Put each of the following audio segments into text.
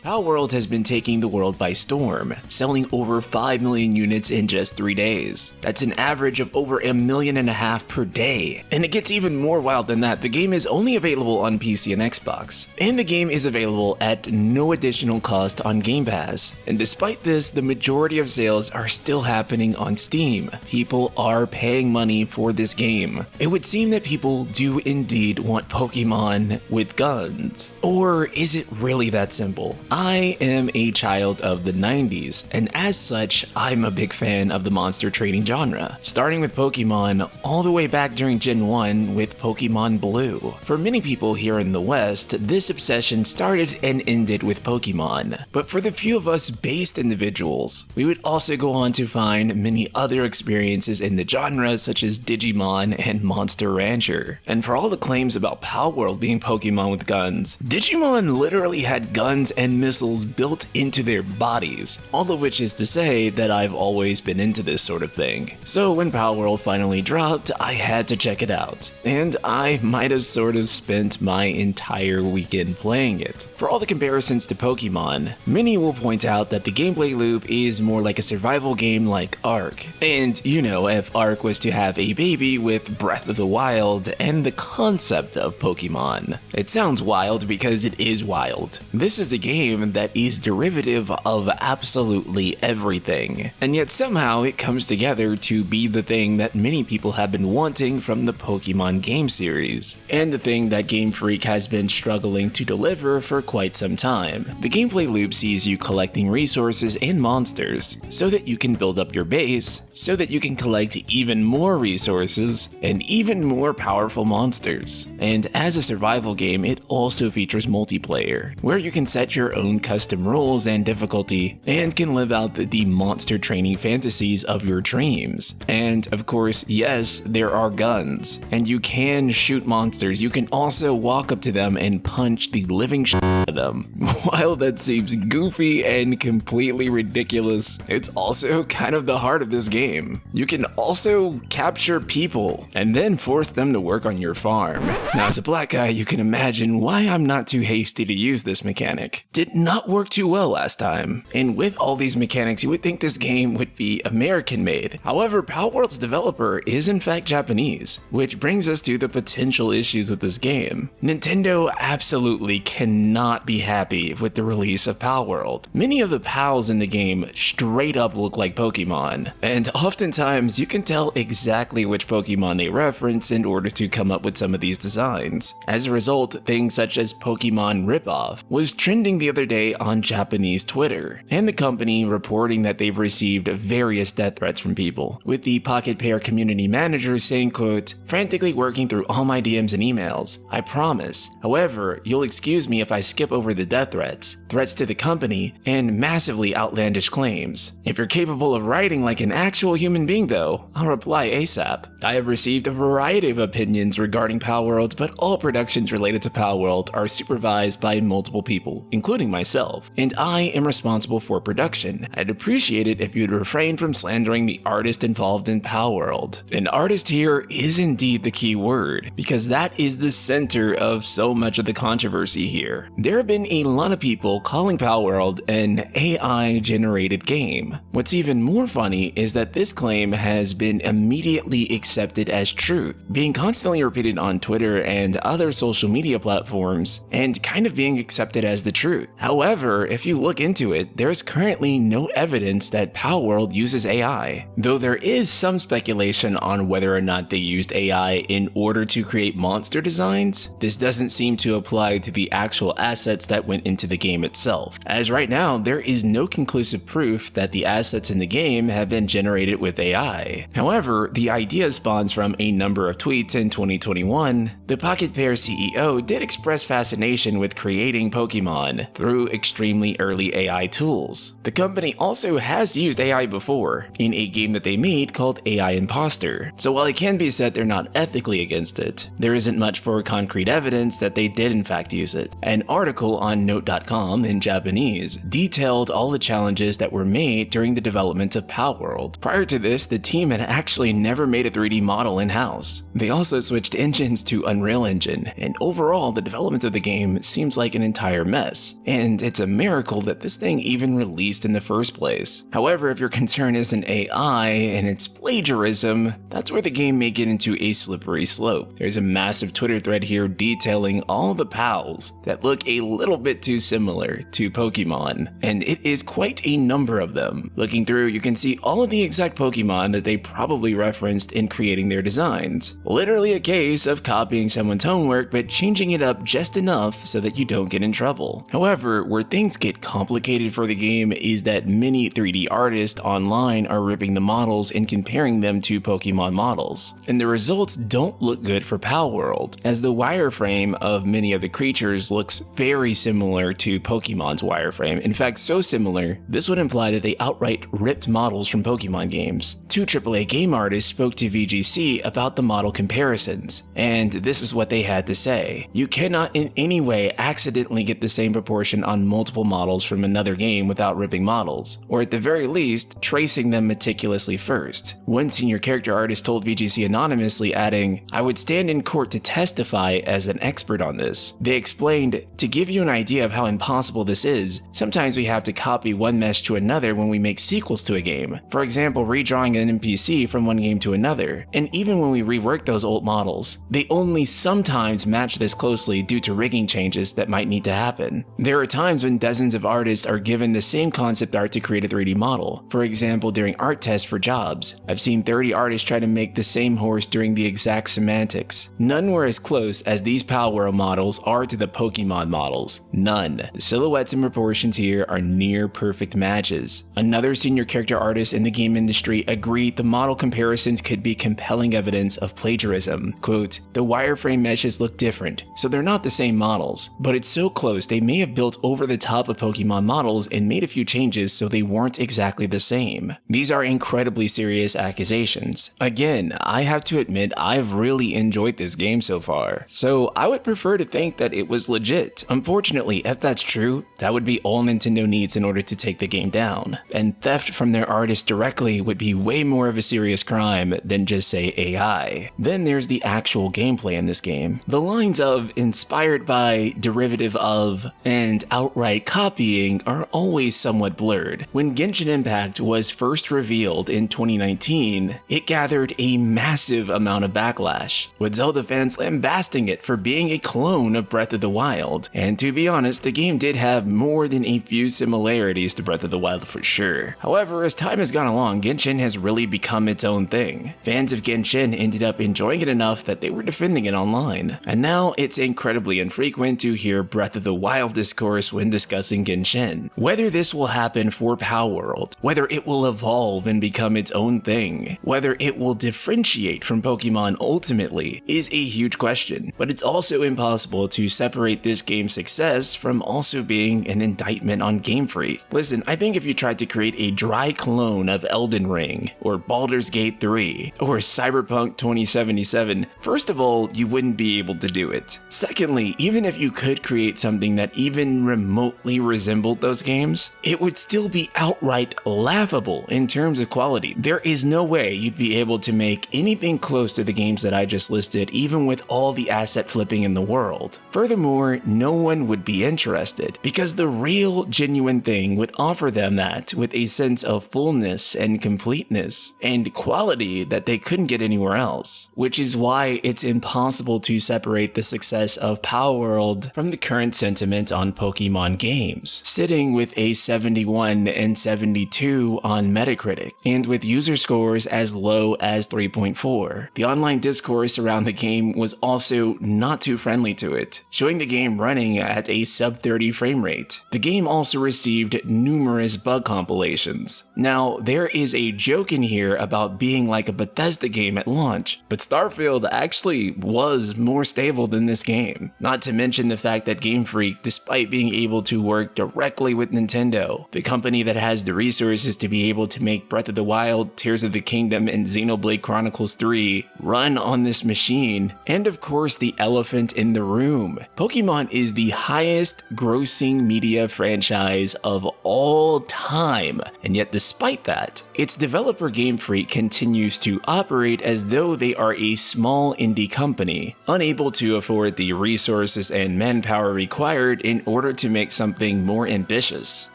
Palworld has been taking the world by storm, selling over 5 million units in just 3 days. That's an average of over 1.5 million per day. And it gets even more wild than that, the game is only available on PC and Xbox. And the game is available at no additional cost on Game Pass. And despite this, the majority of sales are still happening on Steam. People are paying money for this game. It would seem that people do indeed want Pokemon with guns. Or is it really that simple? I am a child of the 90s, and as such, I'm a big fan of the monster trading genre, starting with Pokemon all the way back during Gen 1 with Pokemon Blue. For many people here in the West, this obsession started and ended with Pokemon, but for the few of us based individuals, we would also go on to find many other experiences in the genre such as Digimon and Monster Rancher. And for all the claims about Palworld being Pokemon with guns, Digimon literally had guns and missiles built into their bodies, all of which is to say that I've always been into this sort of thing. So when Palworld finally dropped, I had to check it out, and I might have sort of spent my entire weekend playing it. For all the comparisons to Pokemon, many will point out that the gameplay loop is more like a survival game like Ark. And you know, if Ark was to have a baby with Breath of the Wild and the concept of Pokemon. It sounds wild because it is wild. This is a game that is derivative of absolutely everything, and yet somehow it comes together to be the thing that many people have been wanting from the Pokemon game series, and the thing that Game Freak has been struggling to deliver for quite some time. The gameplay loop sees you collecting resources and monsters, so that you can build up your base, so that you can collect even more resources, and even more powerful monsters. And as a survival game, it also features multiplayer, where you can set your own custom rules and difficulty, and can live out the monster training fantasies of your dreams. And of course, yes, there are guns, and you can shoot monsters. You can also walk up to them and punch the living shit out of them. While that seems goofy and completely ridiculous, it's also kind of the heart of this game. You can also capture people and then force them to work on your farm. Now, as a black guy, you can imagine why I'm not too hasty to use this mechanic. Did not work too well last time, and with all these mechanics, you would think this game would be American made. However, Palworld's developer is in fact Japanese, which brings us to the potential issues with this game. Nintendo absolutely cannot be happy with the release of Palworld. Many of the pals in the game straight up look like Pokemon, and oftentimes you can tell exactly which Pokemon they reference in order to come up with some of these designs. As a result, things such as Pokemon Ripoff was trending the other day on Japanese Twitter, and the company reporting that they've received various death threats from people, with the Pocket Pair community manager saying, quote, "Frantically working through all my DMs and emails. I promise. However, you'll excuse me if I skip over the death threats to the company, and massively outlandish claims. If you're capable of writing like an actual human being though, I'll reply ASAP. I have received a variety of opinions regarding Palworld, but all productions related to Palworld are supervised by multiple people, including myself, and I am responsible for production. I'd appreciate it if you'd refrain from slandering the artist involved in Palworld." An artist here is indeed the key word, because that is the center of so much of the controversy here. There have been a lot of people calling Palworld an AI-generated game. What's even more funny is that this claim has been immediately accepted as truth, being constantly repeated on Twitter and other social media platforms, and kind of being accepted as the truth. However, if you look into it, there's currently no evidence that Palworld uses AI, though there is some speculation on whether or not they used AI in order to create monster designs. This doesn't seem to apply to the actual assets that went into the game itself, as right now there is no conclusive proof that the assets in the game have been generated with AI. However, the idea spawns from a number of tweets in 2021. The Pocket Pair CEO did express fascination with creating Pokemon through extremely early AI tools. The company also has used AI before, in a game that they made called AI Imposter, so while it can be said they're not ethically against it, there isn't much for concrete evidence that they did in fact use it. An article article on Note.com in Japanese detailed all the challenges that were made during the development of Palworld. Prior to this, the team had actually never made a 3D model in-house. They also switched engines to Unreal Engine, and overall the development of the game seems like an entire mess, and it's a miracle that this thing even released in the first place. However, if your concern isn't AI and it's plagiarism, that's where the game may get into a slippery slope. There's a massive Twitter thread here detailing all the PALs that look a little bit too similar to Pokemon, and it is quite a number of them. Looking through, you can see all of the exact Pokemon that they probably referenced in creating their designs. Literally a case of copying someone's homework but changing it up just enough so that you don't get in trouble. However, where things get complicated for the game is that many 3D artists online are ripping the models and comparing them to Pokemon models, and the results don't look good for Palworld, as the wireframe of many of the creatures looks very similar to Pokemon's wireframe. In fact, so similar, this would imply that they outright ripped models from Pokemon games. Two AAA game artists spoke to VGC about the model comparisons, and this is what they had to say. You cannot in any way accidentally get the same proportion on multiple models from another game without ripping models, or at the very least, tracing them meticulously first. One senior character artist told VGC anonymously, adding, "I would stand in court to testify as an expert on this." They explained, "To give you an idea of how impossible this is, sometimes we have to copy one mesh to another when we make sequels to a game. For example, redrawing an NPC from one game to another. And even when we rework those old models, they only sometimes match this closely due to rigging changes that might need to happen. There are times when dozens of artists are given the same concept art to create a 3D model. For example, during art tests for jobs. I've seen 30 artists try to make the same horse during the exact semantics. None were as close as these Palworld models are to the Pokemon models. None. The silhouettes and proportions here are near perfect matches." Another senior character artist in the game industry agreed the model comparisons could be compelling evidence of plagiarism. Quote, "The wireframe meshes look different, so they're not the same models, but it's so close they may have built over the top of Pokemon models and made a few changes so they weren't exactly the same." These are incredibly serious accusations. Again, I have to admit I've really enjoyed this game so far, so I would prefer to think that it was legit. Unfortunately, if that's true, that would be all Nintendo needs in order to take the game down, and theft from their artists directly would be way more of a serious crime than just say AI. Then there's the actual gameplay in this game. The lines of inspired by, derivative of, and outright copying are always somewhat blurred. When Genshin Impact was first revealed in 2019, it gathered a massive amount of backlash, with Zelda fans lambasting it for being a clone of Breath of the Wild. And to be honest, the game did have more than a few similarities to Breath of the Wild for sure. However, as time has gone along, Genshin has really become its own thing. Fans of Genshin ended up enjoying it enough that they were defending it online. And now it's incredibly infrequent to hear Breath of the Wild discourse when discussing Genshin. Whether this will happen for Palworld, whether it will evolve and become its own thing, whether it will differentiate from Pokemon ultimately, is a huge question. But it's also impossible to separate this game's success from also being an indictment on Game Freak. Listen, I think if you tried to create a dry clone of Elden Ring, or Baldur's Gate 3, or Cyberpunk 2077, first of all, you wouldn't be able to do it. Secondly, even if you could create something that even remotely resembled those games, it would still be outright laughable in terms of quality. There is no way you'd be able to make anything close to the games that I just listed, even with all the asset flipping in the world. Furthermore, no one would be interested, because the real, genuine thing would offer them that with a sense of fullness and completeness and quality that they couldn't get anywhere else. Which is why it's impossible to separate the success of Palworld from the current sentiment on Pokemon games, sitting with a 71 and 72 on Metacritic, and with user scores as low as 3.4. The online discourse around the game was also not too friendly to it, showing the game running at a sub-30 frame rate. The game also received numerous bug compilations. Now, there is a joke in here about being like a Bethesda game at launch, but Starfield actually was more stable than this game. Not to mention the fact that Game Freak, despite being able to work directly with Nintendo, the company that has the resources to be able to make Breath of the Wild, Tears of the Kingdom, and Xenoblade Chronicles 3 run on this machine, and of course the elephant in the room. Pokemon is the highest grossing media franchise of all time. And yet despite that, its developer Game Freak continues to operate as though they are a small indie company, unable to afford the resources and manpower required in order to make something more ambitious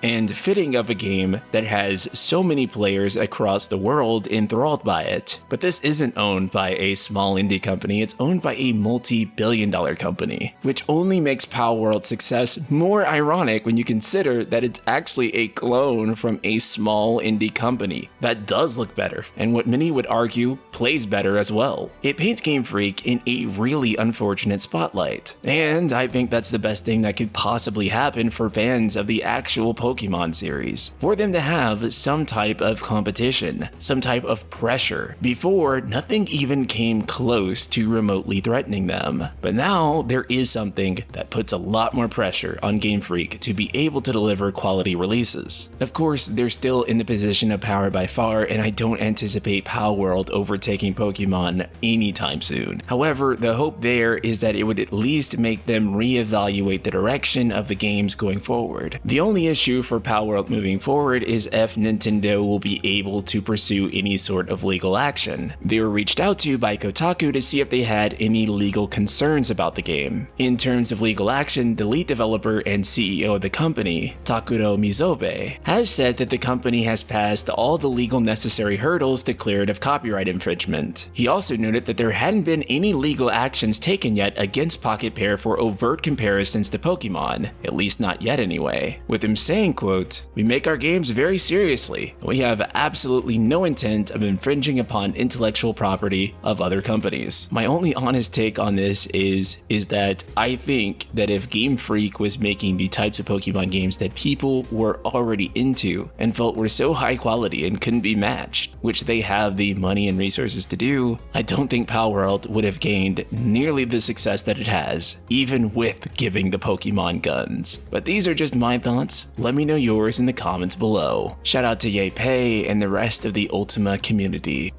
and fitting of a game that has so many players across the world enthralled by it. But this isn't owned by a small indie company, it's owned by a multi-billion-dollar company, which only makes Palworld's success more ironic when you consider that it's actually a clone from a small indie company that does look better, and what many would argue plays better as well. It paints Game Freak in a really unfortunate spotlight, and I think that's the best thing that could possibly happen for fans of the actual Pokemon series. For them to have some type of competition, some type of pressure. Before, nothing even came close to remotely threatening them, but now there is something that puts a lot more pressure on Game Freak to be able to deliver quality releases. Of course, they're still in the position of power by far, and I don't anticipate Palworld overtaking Pokemon anytime soon. However, the hope there is that it would at least make them reevaluate the direction of the games going forward. The only issue for Palworld moving forward is if Nintendo will be able to pursue any sort of legal action. They were reached out to by Kotaku to see if they had any legal concerns about the game. In terms of legal action, the lead developer and CEO of the company, Takuro Mizobe, has said that the company has passed all the legal necessary hurdles to clear it of copyright infringement. He also noted that there hadn't been any legal actions taken yet against Pocket Pair for overt comparisons to Pokemon, at least not yet anyway, with him saying, quote, "We make our games very seriously. We have absolutely no intent of infringing upon intellectual property of other companies." My only honest take on this is that I think that if Game Freak was making the types of Pokemon games that people were already into and felt were so high quality and couldn't be matched, which they have the money and resources to do, I don't think Palworld would have gained nearly the success that it has, even with giving the Pokemon guns. But these are just my thoughts. Let me know yours in the comments below. Shout out to Ye Pei and the rest of the Ultima community.